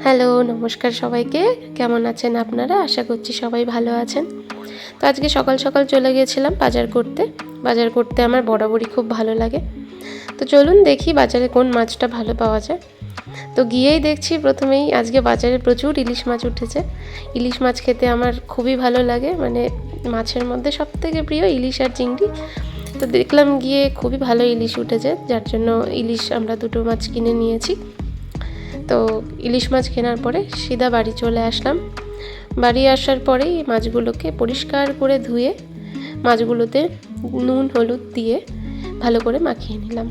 Hello, নমস্কার সবাইকে। কেমন আছেন আপনারা? আশা করছি সবাই ভালো আছেন। তো আজকে সকাল সকাল চলে গিয়েছিলাম বাজার করতে। বাজার করতে আমার বরাবরই খুব ভালো লাগে। তো চলুন দেখি বাজারে কোন মাছটা ভালো পাওয়া যায়। তো গিয়েই দেখছি প্রথমেই আজকে বাজারে প্রচুর ইলিশ মাছ উঠেছে। ইলিশ মাছ খেতে আমার খুবই ভালো লাগে, মানে মাছের মধ্যে সবথেকে প্রিয় ইলিশ আর চিংড়ি। তো দেখলাম গিয়ে খুবই ভালো ইলিশ উঠেছে, যার জন্য ইলিশ আমরা দুটো মাছ কিনে নিয়েছি। তো ইলিশ মাছ কেনার পরে সিধা বাড়ি চলে আসলাম। বাড়ি আসার পরেই মাছগুলোকে পরিষ্কার করে ধুয়ে মাছগুলোতে নুন হলুদ দিয়ে ভালো করে মাখিয়ে নিলাম।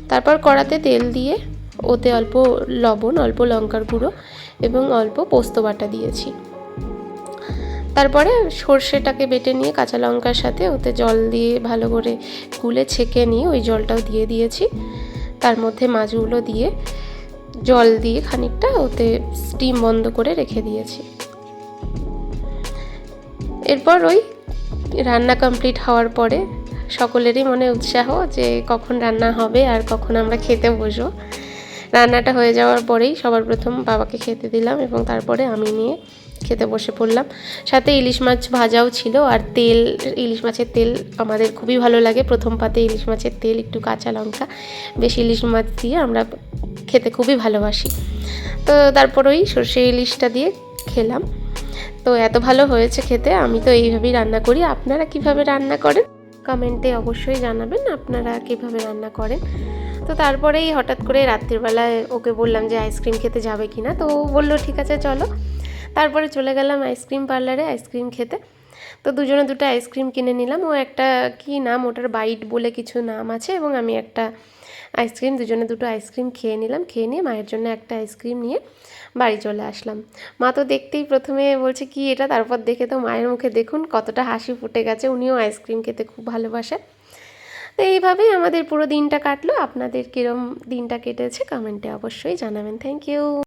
তারপর কড়াতে তেল দিয়ে ওতে অল্প লবণ, অল্প লঙ্কার গুঁড়ো এবং অল্প পোস্ত বাটা দিয়েছি। তারপরে সর্ষেটাকে বেটে নিয়ে কাঁচা লঙ্কার সাথে ওতে জল দিয়ে ভালো করে গুলে ছেঁকে নিয়ে ওই জলটাও দিয়ে দিয়েছি। তার মধ্যে মাছগুলো দিয়ে জল দিয়ে খানিকটা ওতে স্টিম বন্ধ করে রেখে দিয়েছি। এরপর ওই রান্না কমপ্লিট হওয়ার পরে সকলেরই মনে উৎসাহ যে কখন রান্না হবে আর কখন আমরা খেতে বসবো। রান্নাটা হয়ে যাওয়ার পরেই সবার প্রথম বাবাকে খেতে দিলাম এবং তারপরে আমি নিয়ে খেতে বসে পড়লাম। সাথে ইলিশ মাছ ভাজাও ছিল আর তেল, ইলিশ মাছের তেল আমাদের খুবই ভালো লাগে। প্রথম পাতে ইলিশ মাছের তেল, একটু কাঁচা লঙ্কা, বেশ ইলিশ মাছ দিয়ে আমরা খেতে খুবই ভালোবাসি। তো তারপর ওই সর্ষে ইলিশটা দিয়ে খেলাম। তো এত ভালো হয়েছে খেতে। আমি তো এইভাবেই রান্না করি। আপনারা কিভাবে রান্না করেন কমেন্টে অবশ্যই জানাবেন, আপনারা কিভাবে রান্না করেন। তো তারপরেই হঠাৎ করে রাত্রিবেলায় ওকে বললাম যে আইসক্রিম খেতে যাবে কি না, তো ও বললো ঠিক আছে চলো। তারপরে চলে গেলাম আইসক্রিম পার্লারে আইসক্রিম খেতে। তো দুজনে দুটো আইসক্রিম কিনে নিলাম। ও একটা কি নাম, ওটার বাইট বলে কিছু নাম আছে, এবং আমি একটা আইসক্রিম, দুজনে দুটো আইসক্রিম খেয়ে নিলাম। খেয়ে নিয়ে মায়ের জন্য একটা আইসক্রিম নিয়ে বাড়ি চলে আসলাম। মা তো দেখতেই প্রথমে বলছে কি এটা, তারপর দেখে তো মায়ের মুখে দেখুন কতটা হাসি ফুটে গেছে। উনিও আইসক্রিম খেতে খুব ভালোবাসে। তো এইভাবেই আমাদের পুরো দিনটা কাটলো। আপনাদের কীরকম দিনটা কেটেছে কমেন্টে অবশ্যই জানাবেন। Thank you.